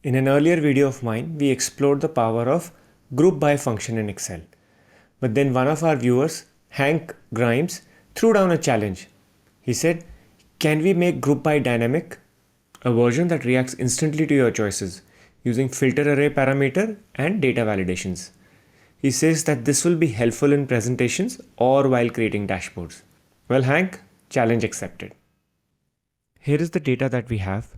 In an earlier video of mine, we explored the power of group by function in Excel. But then one of our viewers, Hank Grimes, threw down a challenge. He said, can we make group by dynamic? A version that reacts instantly to your choices using filter array parameter and data validations. He says that this will be helpful in presentations or while creating dashboards. Well, Hank, challenge accepted. Here is the data that we have,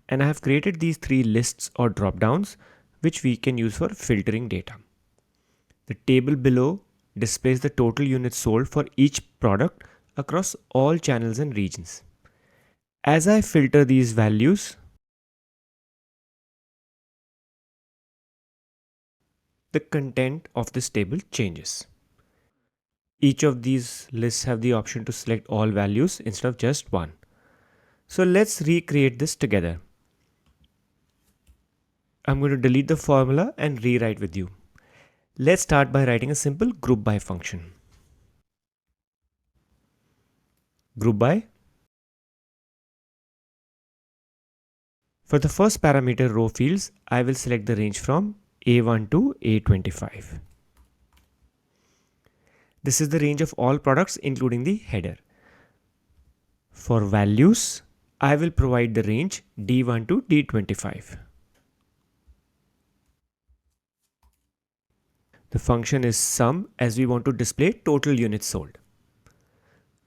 and I have created these three lists or drop-downs which we can use for filtering data. The table below displays the total units sold for each product across all channels and regions. As I filter these values, the content of this table changes. Each of these lists have the option to select all values instead of just one. So let's recreate this together. I'm going to delete the formula and rewrite with you. Let's start by writing a simple group by function. Group by. For the first parameter row fields, I will select the range from A1 to A25. This is the range of all products including the header. For values, I will provide the range D1 to D25. The function is sum as we want to display total units sold.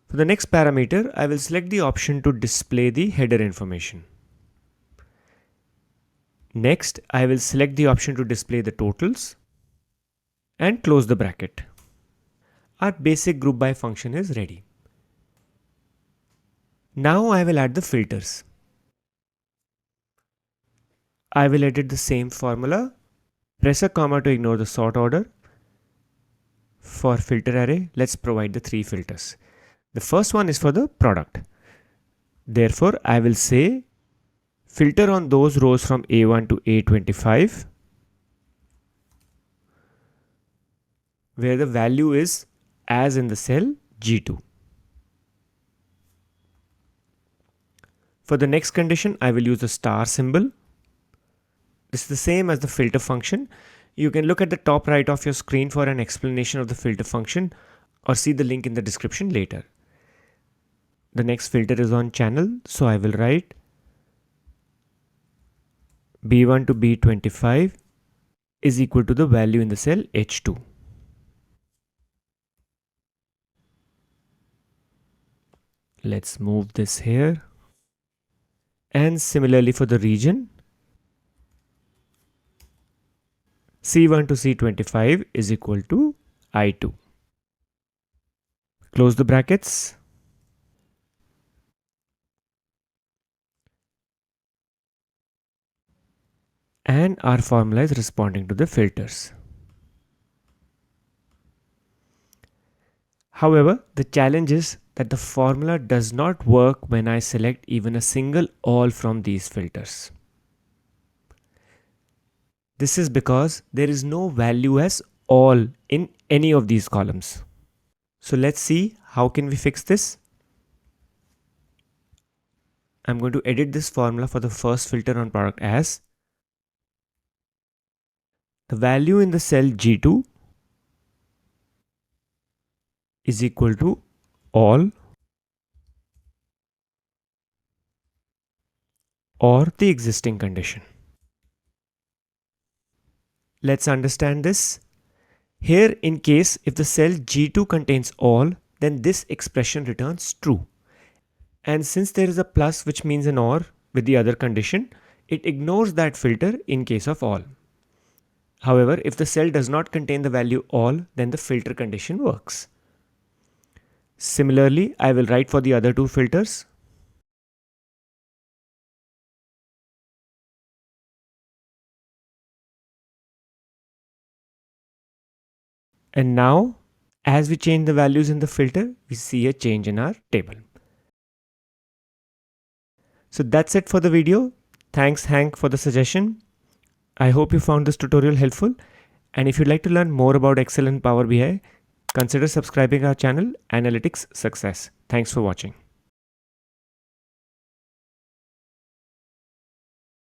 For the next parameter, I will select the option to display the header information. Next, I will select the option to display the totals and close the bracket. Our basic group by function is ready. Now I will add the filters. I will edit the same formula. Press a comma to ignore the sort order. For filter array, let's provide the three filters. The first one is for the product. Therefore, I will say filter on those rows from A1 to A25 where the value is as in the cell G2. For the next condition, I will use the star symbol. This is the same as the filter function. You can look at the top right of your screen for an explanation of the filter function or see the link in the description later. The next filter is on channel, so I will write B1 to B25 is equal to the value in the cell H2. Let's move this here. And similarly for the region, C1 to C25 is equal to I2. Close the brackets. And our formula is responding to the filters. However, the challenge is that the formula does not work when I select even a single all from these filters. This is because there is no value as all in any of these columns. So let's see how can we fix this. I'm going to edit this formula for the first filter on product as the value in the cell G2 is equal to all or the existing condition. Let's understand this. Here, in case if the cell G2 contains all, then this expression returns true. And since there is a plus which means an OR with the other condition, it ignores that filter in case of all. However, if the cell does not contain the value all, then the filter condition works. Similarly, I will write for the other two filters. And now, as we change the values in the filter, we see a change in our table. So that's it for the video. Thanks Hank for the suggestion. I hope you found this tutorial helpful. And if you'd like to learn more about Excel and Power BI, consider subscribing our channel Analytics Success. Thanks for watching.